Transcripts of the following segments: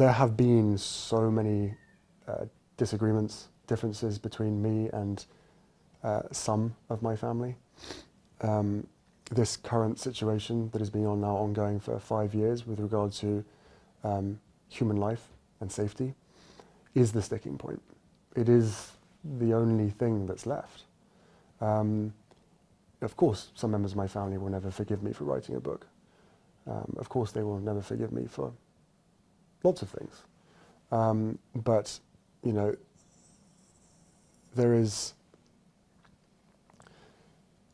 There have been so many disagreements, differences between me and some of my family. This current situation that has been ongoing for 5 years with regard to human life and safety is the sticking point. It is the only thing that's left. Of course, some members of my family will never forgive me for writing a book. Of course, they will never forgive me for lots of things. But, you know, there is.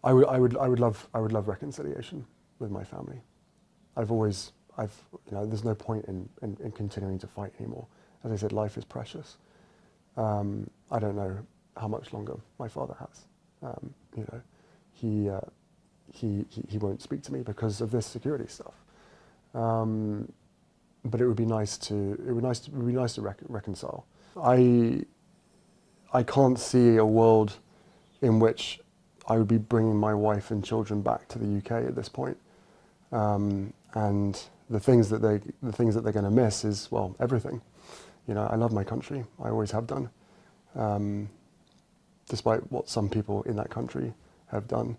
I would love reconciliation with my family. There's no point in continuing to fight anymore. As I said, life is precious. I don't know how much longer my father has. He won't speak to me because of this security stuff. But it would be nice to reconcile. I can't see a world in which I would be bringing my wife and children back to the UK at this point. And the things that they're going to miss is, well, everything. You know, I love my country. I always have done, despite what some people in that country have done.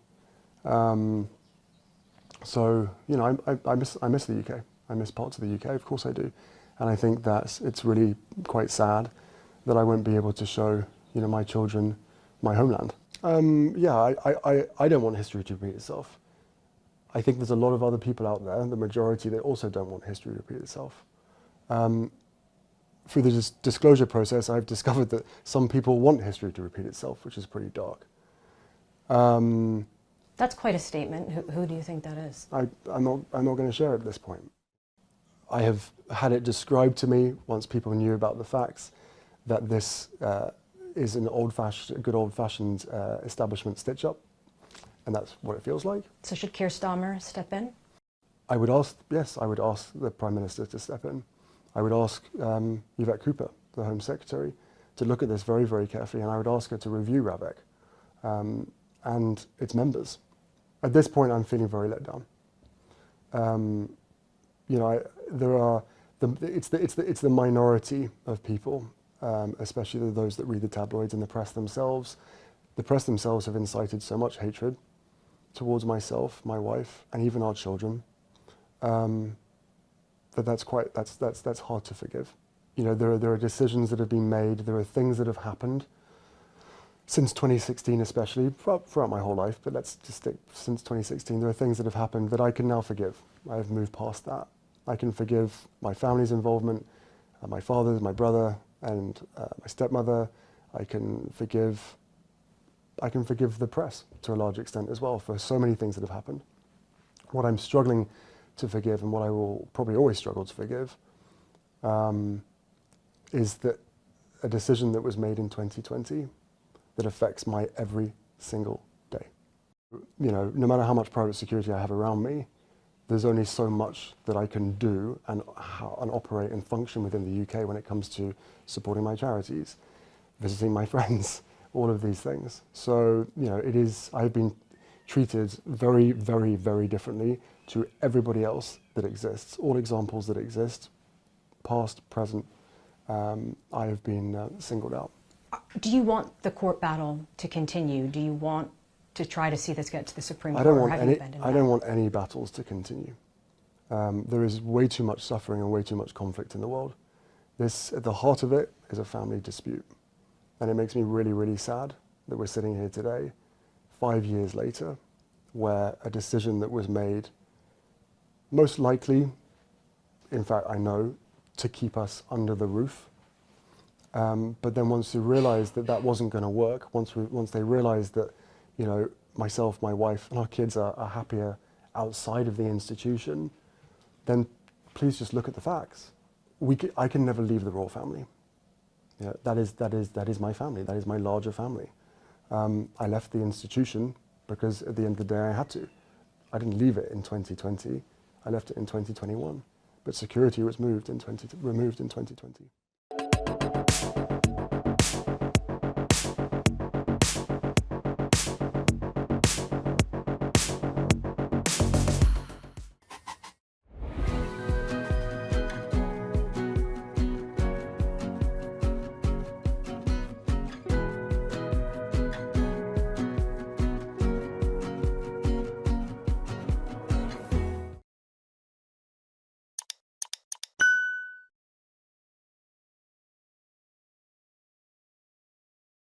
So, you know, I miss the UK. I miss parts of the UK, of course I do. And I think that it's really quite sad that I won't be able to show, you know, my children my homeland. Yeah, I don't want history to repeat itself. I think there's a lot of other people out there, the majority, that also don't want history to repeat itself. Through the disclosure process, I've discovered that some people want history to repeat itself, which is pretty dark. That's quite a statement. Who do you think that is? I'm not going to share it at this point. I have had it described to me, once people knew about the facts, that this is an good old-fashioned establishment stitch-up, and that's what it feels like. So should Keir Starmer step in? I would ask the Prime Minister to step in. I would ask Yvette Cooper, the Home Secretary, to look at this very, very carefully, and I would ask her to review RABEC and its members. At this point, I'm feeling very let down. You know, it's the minority of people, especially those that read the tabloids and the press themselves. The press themselves have incited so much hatred towards myself, my wife, and even our children, that's hard to forgive. You know, there are decisions that have been made, there are things that have happened since 2016, especially throughout my whole life. But let's just stick since 2016. There are things that have happened that I can now forgive. I have moved past that. I can forgive my family's involvement, my father's, my brother, and my stepmother. I can forgive the press to a large extent as well for so many things that have happened. What I'm struggling to forgive, and what I will probably always struggle to forgive, is that a decision that was made in 2020 that affects my every single day. You know, no matter how much private security I have around me, there's only so much that I can do and operate and function within the UK when it comes to supporting my charities, visiting my friends, all of these things. So, you know, I've been treated very, very, very differently to everybody else that exists. All examples that exist, past, present, I have been singled out. Do you want the court battle to continue? Do you want to try to see this get to the Supreme Court? I don't want any battles to continue. There is way too much suffering and way too much conflict in the world. At the heart of it is a family dispute. And it makes me really, really sad that we're sitting here today, 5 years later, where a decision that was made, most likely, in fact I know, to keep us under the roof. But then once they realized that that wasn't going to work, once they realized that, you know, myself, my wife, and our kids are happier outside of the institution, then please just look at the facts. I can never leave the royal family. You know, that is my family. That is my larger family. I left the institution because at the end of the day I had to. I didn't leave it in 2020. I left it in 2021. But security was removed in 2020.